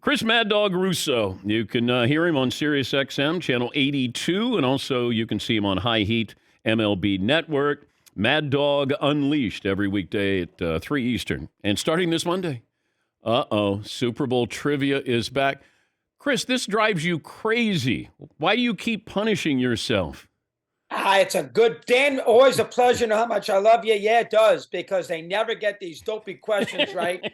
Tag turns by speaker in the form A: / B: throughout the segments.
A: Chris Mad Dog Russo. You can hear him on Sirius XM, channel 82, and also you can see him on High Heat MLB Network. Mad Dog Unleashed every weekday at 3 Eastern. And starting this Monday, Super Bowl trivia is back. Chris, this drives you crazy. Why do you keep punishing yourself?
B: It's a good, Dan, always a pleasure to know how much I love you. Yeah, it does, because they never get these dopey questions right.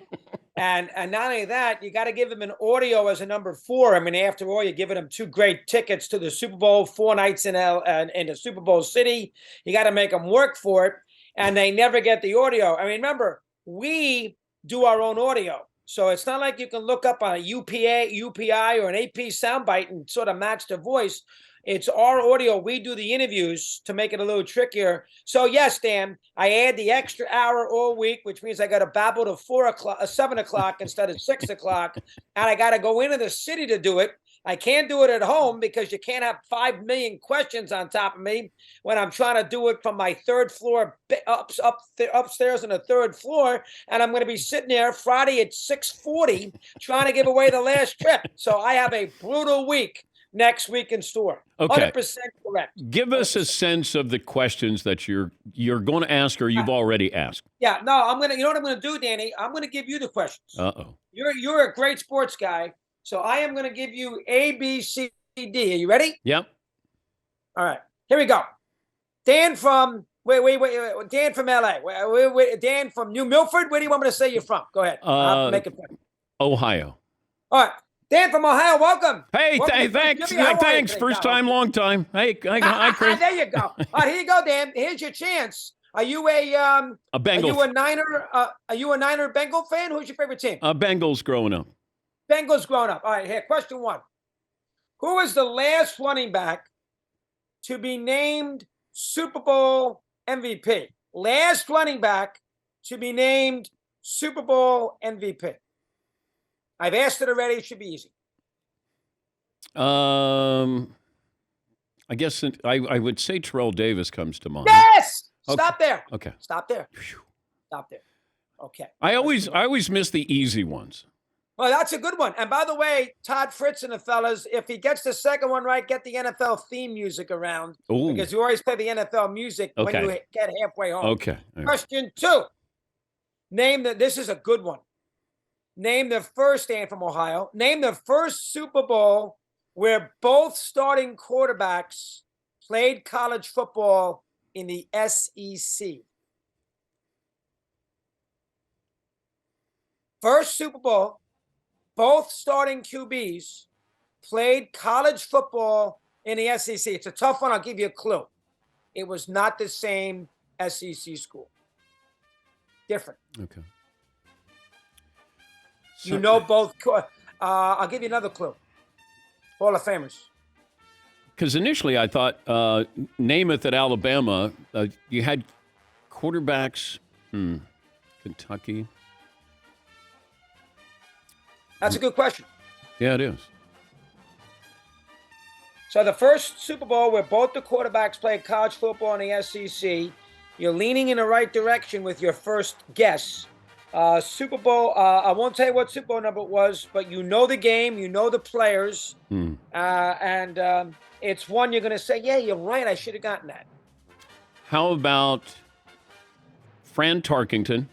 B: And not only that, you got to give them an audio as a number 4. I mean, after all, you're giving them 2 great tickets to the Super Bowl, 4 nights in the Super Bowl city. You got to make them work for it, and they never get the audio. I mean, remember, we do our own audio. So it's not like you can look up on a UPI or an AP soundbite and sort of match the voice. It's our audio. We do the interviews to make it a little trickier. So yes, Dan, I add the extra hour all week, which means I got to babble to 7 o'clock instead of 6 o'clock. And I got to go into the city to do it. I can't do it at home because you can't have 5 million questions on top of me when I'm trying to do it from my 3rd floor upstairs on the 3rd floor. And I'm going to be sitting there Friday at 6:40 trying to give away the last trip. So I have a brutal week next week in store.
A: Okay.
B: 100% correct.
A: Give us a sense of the questions that you're going to ask or you've already asked.
B: Yeah, no, you know what I'm going to do, Danny? I'm going to give you the questions.
A: Uh-oh.
B: You're a great sports guy. So I am going to give you A, B, C, D. Are you ready?
A: Yep.
B: All right. Here we go. Dan from Dan from LA. Dan from New Milford. Where do you want me to say you're from? Go ahead. I'll make it fun.
A: Ohio.
B: All right. Dan from Ohio, welcome.
A: Hey, thanks. Thanks. First time, long time. Hey, hi, Chris.
B: There you go. All right, here you go, Dan. Here's your chance. Are you a
A: Bengal?
B: Are you a Niner? Are you a Niner Bengal fan? Who's your favorite team?
A: Bengals growing up.
B: Bengals growing up. All right, here. Question 1. Who was the last running back to be named Super Bowl MVP? Last running back to be named Super Bowl MVP. I've asked it already. It should be easy.
A: I guess I would say Terrell Davis comes to mind.
B: Yes.
A: Okay.
B: Stop there.
A: Okay.
B: Stop there. Stop there. Okay.
A: I always miss the easy ones.
B: Well, that's a good one. And by the way, Todd Fritz and the fellas, if he gets the second one right, get the NFL theme music around.
A: Ooh.
B: Because you always play the NFL music when you get halfway home.
A: Okay.
B: Right. Question 2. This is a good one. Name the first, Dan from Ohio. Name the first Super Bowl where both starting quarterbacks played college football in the SEC. First Super Bowl, both starting QBs played college football in the SEC. It's a tough one. I'll give you a clue. It was not the same SEC school. Different.
A: Okay.
B: You know both. I'll give you another clue. Hall of Famers.
A: Because initially I thought Namath at Alabama, you had quarterbacks. Kentucky.
B: That's a good question.
A: Yeah, it is.
B: So the first Super Bowl where both the quarterbacks played college football in the SEC, you're leaning in the right direction with your first guess. Super Bowl, I won't tell you what Super Bowl number it was, but you know the game, you know the players, and it's one you're going to say, yeah, you're right, I should have gotten that.
A: How about Fran Tarkington?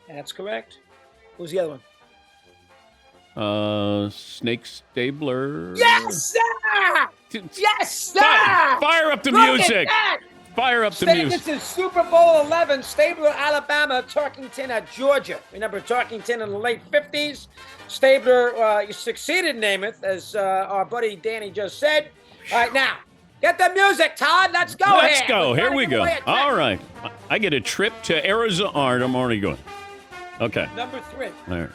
B: That's correct. Who's the other one?
A: Snake Stabler.
B: Yes, sir! Yes, sir!
A: Fire up the music. Fire up the music.
B: This is Super Bowl 11, Stabler, Alabama, Tarkington at Georgia. Remember Tarkington in the late 50s. Stabler succeeded Namath, as our buddy Danny just said. All right, now, get the music, Todd. Let's go.
A: Let's go. Here we go. All right. I get a trip to Arizona. All right, I'm already going. Okay.
B: Number 3.
A: All right.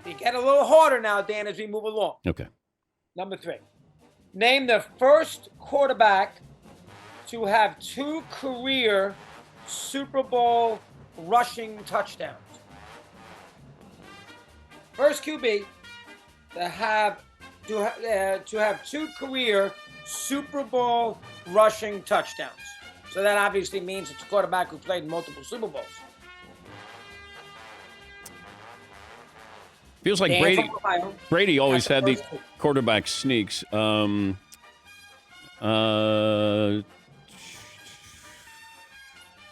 B: You get a little harder now, Dan, as we move along.
A: Okay.
B: Number 3. Name the first quarterback to have 2 career Super Bowl rushing touchdowns. First QB to have 2 career Super Bowl rushing touchdowns. So that obviously means it's a quarterback who played in multiple Super Bowls.
A: Feels like
B: Dan from Ohio.
A: Brady always
B: Got
A: had
B: the
A: the
B: first two.
A: quarterback sneaks. Uh,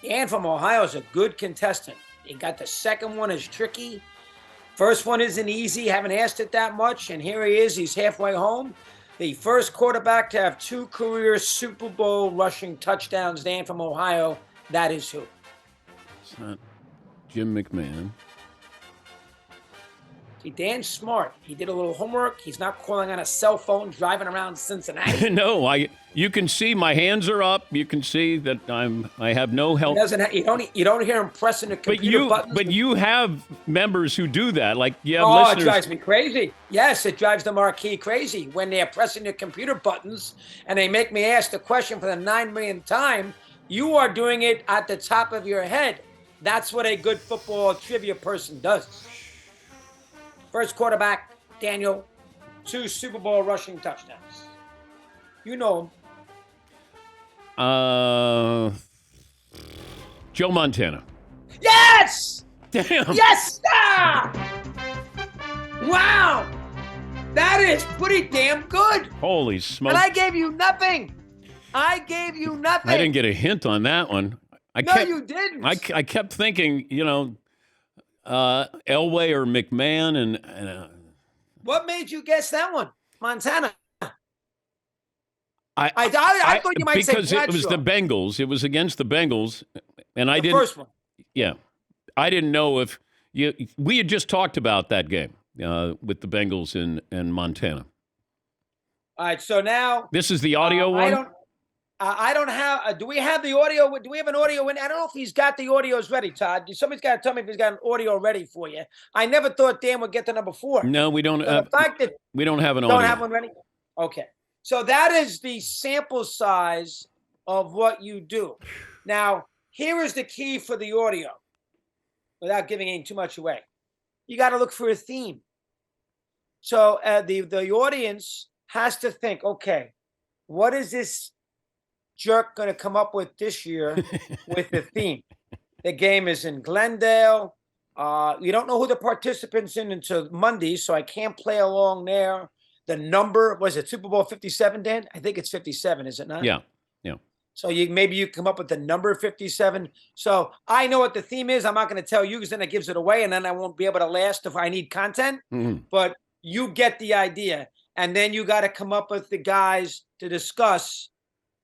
B: Dan from Ohio is a good contestant. He got the second one is tricky. First one isn't easy. Haven't asked it that much. And here he is. He's halfway home. The first quarterback to have 2 career Super Bowl rushing touchdowns. Dan from Ohio. That is who?
A: it's not Jim McMahon.
B: See, Dan's smart. He did a little homework. He's not calling on a cell phone driving around Cincinnati.
A: No, you can see my hands are up. You can see that I have no help.
B: You don't hear him pressing the computer buttons.
A: But you have members who do that. Like you have
B: Oh,
A: listeners.
B: it drives me crazy. Yes, it drives the marquee crazy when they're pressing the computer buttons and they make me ask the question for the 9 millionth time. You are doing it at the top of your head. That's what a good football trivia person does. First quarterback, Daniel, 2 Super Bowl rushing touchdowns. You know him.
A: Joe Montana.
B: Yes!
A: Damn.
B: Yes! Ah! Wow! That is pretty damn good.
A: Holy smoke.
B: And I gave you nothing. I gave you nothing.
A: I didn't get a hint on that one.
B: You didn't.
A: I kept thinking, Elway or McMahon and
B: What made you guess that one? Montana.
A: I
B: thought you might say
A: because it was the Bengals. It was against the Bengals, and I didn't.
B: First one.
A: Yeah, I didn't know if we had just talked about that game with the Bengals and Montana.
B: All right, so now
A: this is the audio one.
B: I don't have. Do we have the audio? Do we have an audio in? I don't know if he's got the audios ready, Todd. Somebody's got to tell me if he's got an audio ready for you. I never thought Dan would get to number 4.
A: No, we don't.
B: So the fact that
A: we don't have an
B: audio.
A: audio.
B: Don't have one ready. Okay, so that is the sample size of what you do. Now, here is the key for the audio. Without giving too much away, you got to look for a theme. So the audience has to think, okay, what is this jerk going to come up with this year with the theme? The game is in Glendale. You don't know who the participants in until Monday, so I can't play along there. The number, was it Super Bowl 57, Dan? I think it's 57, is it not?
A: Yeah.
B: So maybe you come up with the number 57. So I know what the theme is. I'm not going to tell you because then it gives it away, and then I won't be able to last if I need content.
A: Mm-hmm.
B: But you get the idea. And then you got to come up with the guys to discuss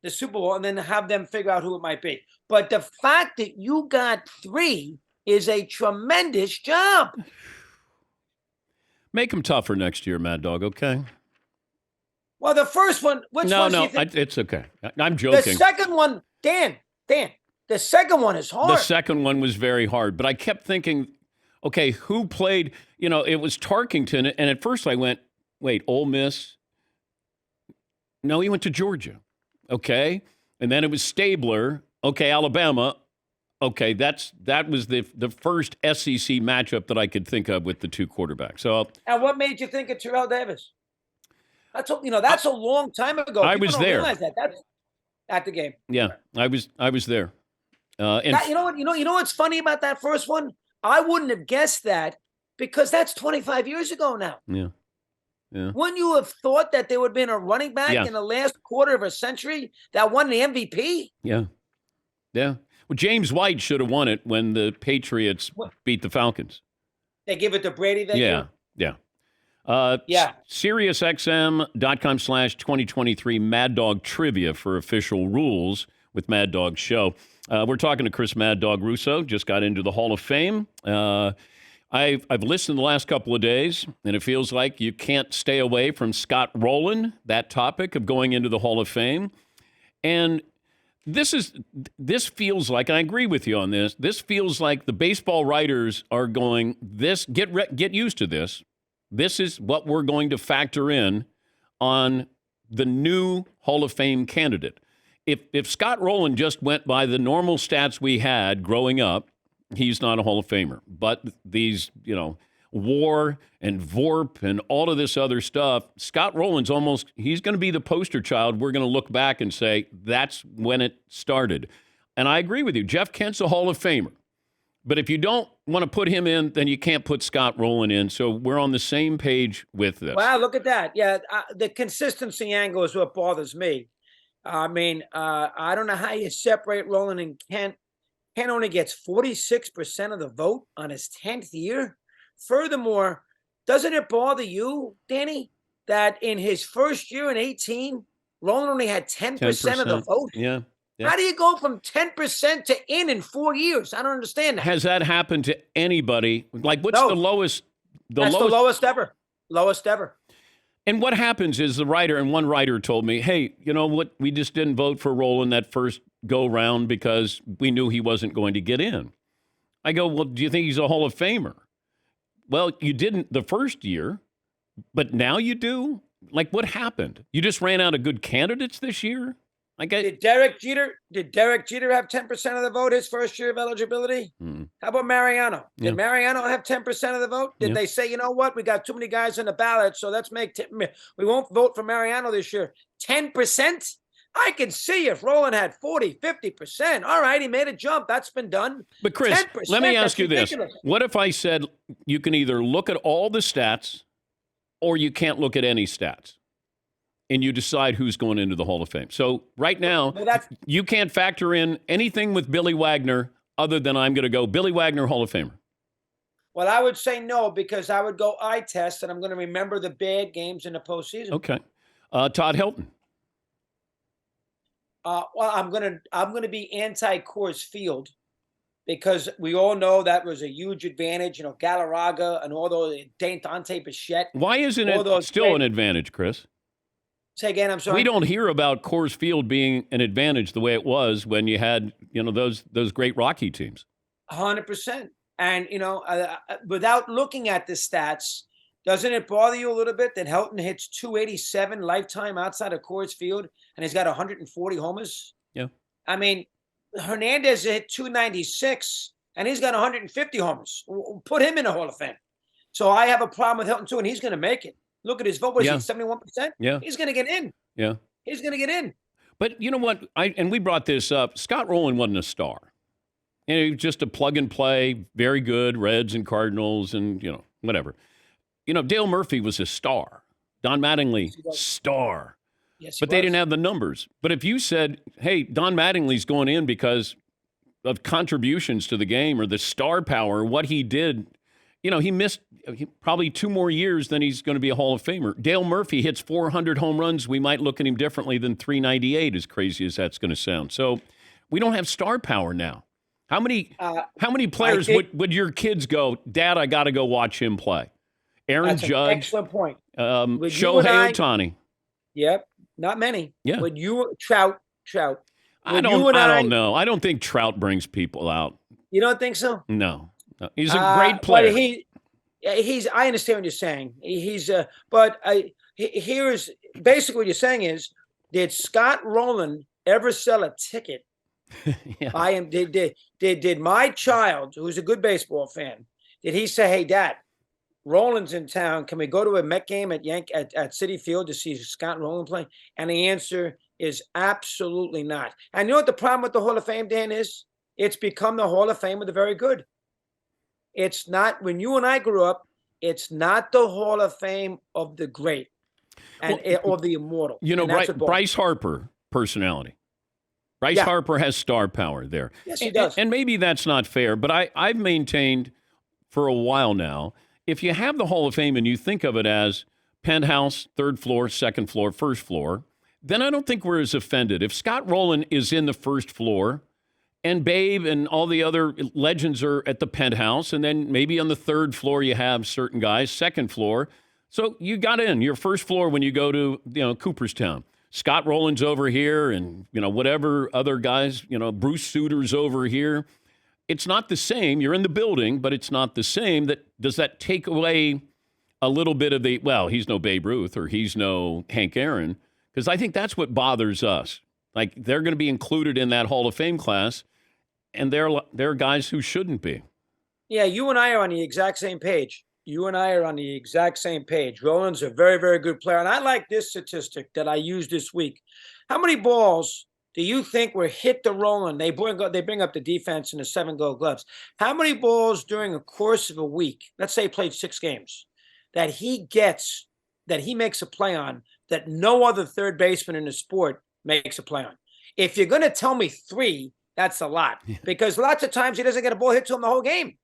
B: the Super Bowl and then have them figure out who it might be. But the fact that you got 3 is a tremendous job.
A: Make them tougher next year, Mad Dog, okay?
B: Well, the first one,
A: it's okay. I'm joking.
B: The second one, Dan, the second one is hard.
A: The second one was very hard, but I kept thinking, okay, who played? It was Tarkington, and at first I went, wait, Ole Miss? No, he went to Georgia. Okay. And then it was Stabler. Okay, Alabama. Okay, that was the first SEC matchup that I could think of with the 2 quarterbacks. So,
B: and what made you think of Terrell Davis? That's a long time ago.
A: I was there.
B: That's at the game.
A: Yeah, I was there.
B: You know what's funny about that first one? I wouldn't have guessed that because that's 25 years ago now.
A: Yeah.
B: Wouldn't you have thought that there would have been a running back in the last quarter of a century that won the MVP?
A: Yeah. Well, James White should have won it when the Patriots beat the Falcons.
B: They give it to Brady that year?
A: Yeah. SiriusXM.com/2023 Mad Dog Trivia for official rules with Mad Dog Show. We're talking to Chris Mad Dog Russo, just got into the Hall of Fame. I've listened the last couple of days, and it feels like you can't stay away from Scott Rowland, that topic of going into the Hall of Fame. And this feels like, and I agree with you on this feels like the baseball writers are going, get used to this. This is what we're going to factor in on the new Hall of Fame candidate. If Scott Rowland just went by the normal stats we had growing up, he's not a Hall of Famer. But these, WAR and VORP and all of this other stuff, Scott Rowland's he's going to be the poster child. We're going to look back and say, that's when it started. And I agree with you. Jeff Kent's a Hall of Famer. But if you don't want to put him in, then you can't put Scott Rowland in. So we're on the same page with this.
B: Wow, look at that. Yeah, the consistency angle is what bothers me. I mean, I don't know how you separate Rowland and Kent. Kent only gets 46% of the vote on his 10th year. Furthermore, doesn't it bother you, Danny, that in his first year in 18, Rowland only had 10% of the vote?
A: Yeah.
B: How do you go from 10% to in 4 years? I don't understand that.
A: Has that happened to anybody? Like, what's the lowest?
B: That's the lowest ever. Lowest ever.
A: And what happens is one writer told me, hey, you know what? We just didn't vote for Rowland that first go round because we knew he wasn't going to get in. I go, well, do you think he's a Hall of Famer? Well, you didn't the first year, but now you do? Like, what happened? You just ran out of good candidates this year?
B: Did Derek Jeter have 10% of the vote his first year of eligibility? How about Mariano? Did Mariano have 10% of the vote? Did they say, you know what, we got too many guys on the ballot, so let's we won't vote for Mariano this year? 10%? I can see if Rowland had 40, 50%. All right, he made a jump. That's been done.
A: But Chris, let me ask you this. What if I said you can either look at all the stats or you can't look at any stats? And you decide who's going into the Hall of Fame. So right now, you can't factor in anything with Billy Wagner other than I'm going to go Billy Wagner Hall of Famer.
B: Well, I would say no, because I would go eye test, and I'm going to remember the bad games in the postseason.
A: Okay. Todd Helton.
B: Well, I'm going to be anti-Coors Field, because we all know that was a huge advantage. You know, Galarraga and all those, Dante Bichette.
A: Why isn't it still an advantage, Chris?
B: Say again, I'm sorry.
A: We don't hear about Coors Field being an advantage the way it was when you had, those great Rocky teams.
B: 100%. And, without looking at the stats, doesn't it bother you a little bit that Helton hits 287 lifetime outside of Coors Field and he's got 140 homers?
A: Yeah.
B: I mean, Hernandez hit 296 and he's got 150 homers. Put him in the Hall of Fame. So I have a problem with Helton too, and he's going to make it. Look at his vote. What is he, 71%?
A: Yeah.
B: He's going to get in.
A: Yeah.
B: He's going to get in.
A: But you know what? And we brought this up. Scott Rowland wasn't a star. He was just a plug and play, very good, Reds and Cardinals and, whatever. Dale Murphy was a star. Don Mattingly, star.
B: Yes,
A: but they didn't have the numbers. But if you said, hey, Don Mattingly's going in because of contributions to the game or the star power, what he did, he missed probably 2 more years than he's going to be a Hall of Famer. Dale Murphy hits 400 home runs. We might look at him differently than 398, as crazy as that's going to sound. So we don't have star power now. How many players would your kids go, Dad, I got to go watch him play? Aaron Judge.
B: Excellent point.
A: Shohei Ohtani.
B: Yep. Not many.
A: Yeah.
B: Would you, Trout.
A: I don't know. I don't think Trout brings people out.
B: You don't think so?
A: No. He's a great player.
B: But I understand what you're saying. But here's basically what you're saying is, did Scott Rowland ever sell a ticket?
A: Yeah.
B: Did my child, who's a good baseball fan, did he say, hey, Dad, Rowland's in town. Can we go to a Met game at Citi Field to see Scott Rowland play? And the answer is absolutely not. And you know what the problem with the Hall of Fame, Dan, is? It's become the Hall of Fame of the very good. It's not, when you and I grew up, it's not the Hall of Fame of the great or the immortal.
A: Bryce Harper, personality. Bryce Harper has star power there.
B: Yes, he does.
A: And maybe that's not fair, but I've maintained for a while now, if you have the Hall of Fame and you think of it as penthouse, 3rd floor, 2nd floor, 1st floor, then I don't think we're as offended. If Scott Rowland is in the 1st floor, and Babe and all the other legends are at the penthouse, and then maybe on the 3rd floor you have certain guys, 2nd floor. So you got in your 1st floor when you go to Cooperstown. Scott Rowland's over here, and whatever other guys, Bruce Suter's over here. It's not the same. You're in the building, but it's not the same. Does that take away a little bit of the, well, he's no Babe Ruth or he's no Hank Aaron? Because I think that's what bothers us. Like, they're going to be included in that Hall of Fame class, and they're guys who shouldn't be.
B: Yeah, you and I are on the exact same page. Rowland's a very, very good player. And I like this statistic that I used this week. How many balls do you think we're hit the rolling? They bring up the defense and the 7 Gold Gloves. How many balls during the course of a week, let's say he played 6 games, that he makes a play on that no other third baseman in the sport makes a play on? If you're going to tell me 3, that's a lot, because lots of times he doesn't get a ball hit to him the whole game.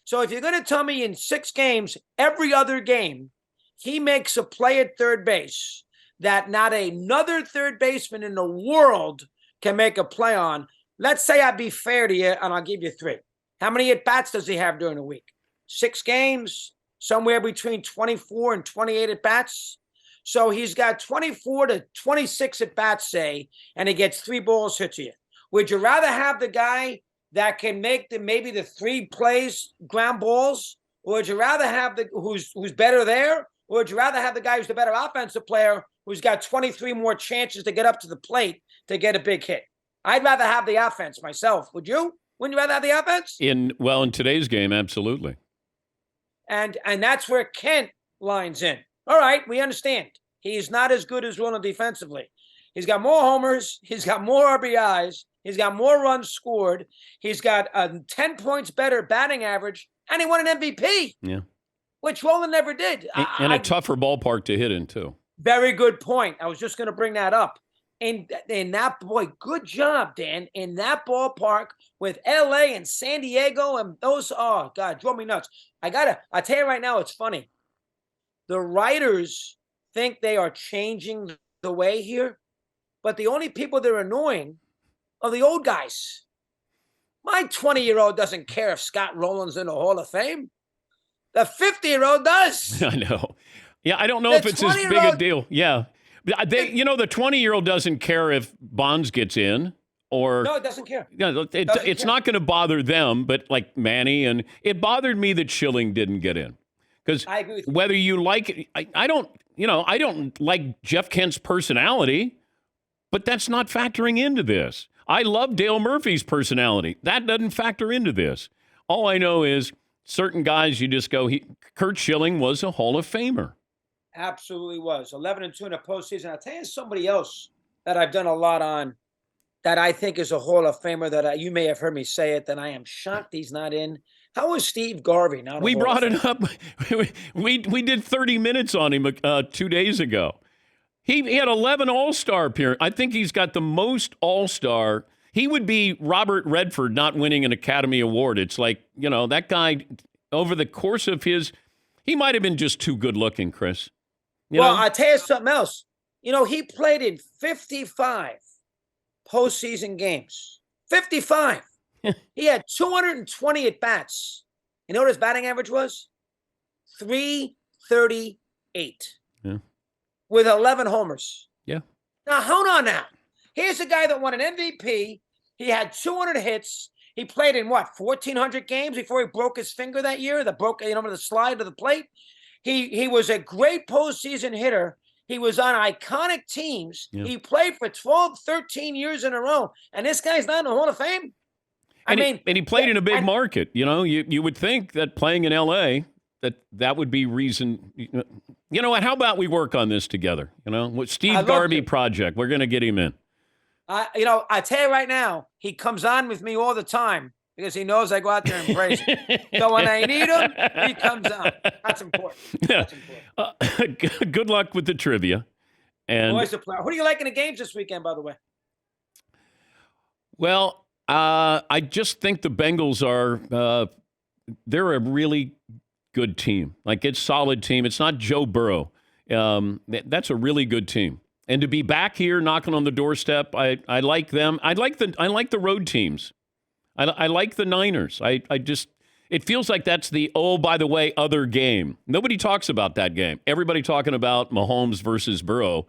B: So if you're going to tell me in 6 games, every other game, he makes a play at third base that not another third baseman in the world can make a play on, let's say I'd be fair to you and I'll give you 3. How many at-bats does he have during the week? 6 games, somewhere between 24 and 28 at-bats. So he's got 24 to 26 at-bats, say, and he gets 3 balls hit to you. Would you rather have the guy that can make maybe the 3 plays ground balls, or would you rather have the who's better there, or would you rather have the guy who's the better offensive player who's got 23 more chances to get up to the plate to get a big hit? I'd rather have the offense myself. Would you? Wouldn't you rather have the offense?
A: In today's game, absolutely.
B: And that's where Kent lines in. All right, we understand. He's not as good as Roland defensively. He's got more homers. He's got more RBIs. He's got more runs scored. He's got 10 points better batting average, and he won an MVP.
A: Yeah.
B: Which Roland never did.
A: And a tougher ballpark to hit in, too.
B: Very good point. I was just going to bring that up. In that, boy, good job, Dan. In that ballpark with L.A. and San Diego and those, oh, God, drove me nuts. I tell you right now, it's funny. The writers think they are changing the way here, but the only people that are annoying are the old guys. My 20-year-old doesn't care if Scott Rowland's in the Hall of Fame. The 50-year-old does.
A: I know. Yeah, I don't know if it's as big a deal. Yeah. the 20-year-old doesn't care if Bonds gets in or.
B: No, it doesn't care.
A: It's not going to bother them, but like Manny, and it bothered me that Schilling didn't get in. Because whether you like it, I don't like Jeff Kent's personality, but that's not factoring into this. I love Dale Murphy's personality. That doesn't factor into this. All I know is certain guys you just go, Curt Schilling was a Hall of Famer.
B: Absolutely was. 11-2 in the postseason. I'll tell you somebody else that I've done a lot on that I think is a Hall of Famer that you may have heard me say it, that I am shocked he's not in. How was Steve Garvey?
A: We brought it up. We did 30 minutes on him 2 days ago. He had 11 All-Star appearances. I think he's got the most All-Star. He would be Robert Redford not winning an Academy Award. It's like, that guy, over the course of he might have been just too good looking, Chris.
B: I'll tell you something else. He played in 55 postseason games. 55. He had 220 at-bats. You know what his batting average was? 338. Yeah. With 11 homers.
A: Yeah.
B: Now, hold on now. Here's a guy that won an MVP. He had 200 hits. He played in, 1,400 games before he broke his finger that year, the slide to the plate. He was a great postseason hitter. He was on iconic teams. Yeah. He played for 12, 13 years in a row. And this guy's not in the Hall of Fame?
A: And he played in a big market. You would think that playing in L.A., that would be reason. You know what? How about we work on this together? With Steve Garvey project, we're going to get him in.
B: I tell you right now, he comes on with me all the time because he knows I go out there and praise him. So when I need him, he comes on. That's important. That's important.
A: Good luck with the trivia. And
B: always a pleasure. Who do you like in the games this weekend, by the way?
A: Well, I just think the Bengals they're a really good team. Like, it's a solid team. It's not Joe Burrow. That's a really good team. And to be back here knocking on the doorstep, I like them. I like the road teams. I like the Niners. It feels like that's the, by the way, other game. Nobody talks about that game. Everybody talking about Mahomes versus Burrow.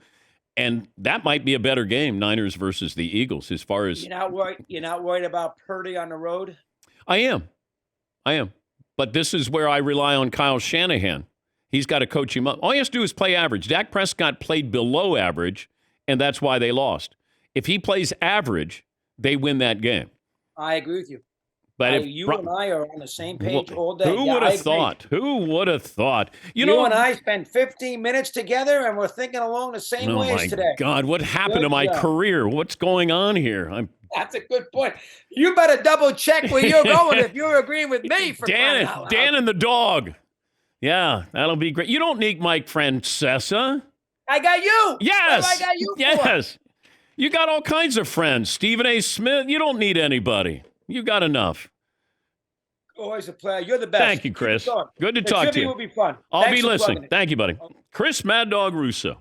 A: And that might be a better game, Niners versus the Eagles, as far as...
B: You're not worried about Purdy on the road?
A: I am. But this is where I rely on Kyle Shanahan. He's got to coach him up. All he has to do is play average. Dak Prescott played below average, and that's why they lost. If he plays average, they win that game.
B: I agree with you.
A: But if
B: You and I are on the same page all day.
A: who
B: Yeah,
A: would
B: I
A: have
B: agree.
A: thought? Who would have thought?
B: You and I spent 15 minutes together, and we're thinking along the same
A: oh
B: ways
A: my
B: today.
A: God, what happened to
B: Good
A: my
B: job.
A: career? What's going on here?
B: That's a good point. You better double check where you're going if you're agreeing with me for crying out loud.
A: Dan and the dog. Yeah, that'll be great. You don't need Mike Francesa.
B: I got you.
A: Yes.
B: What have I got you for?
A: Yes. You got all kinds of friends. Stephen A. Smith. You don't need anybody. You got enough.
B: Always a pleasure. You're the best.
A: Thank you, Chris. Good to
B: The
A: talk to
B: trivia
A: you.
B: will be fun.
A: I'll
B: Thanks
A: be
B: for
A: listening.
B: plugging it.
A: Thank you, buddy. Chris Mad Dog Russo.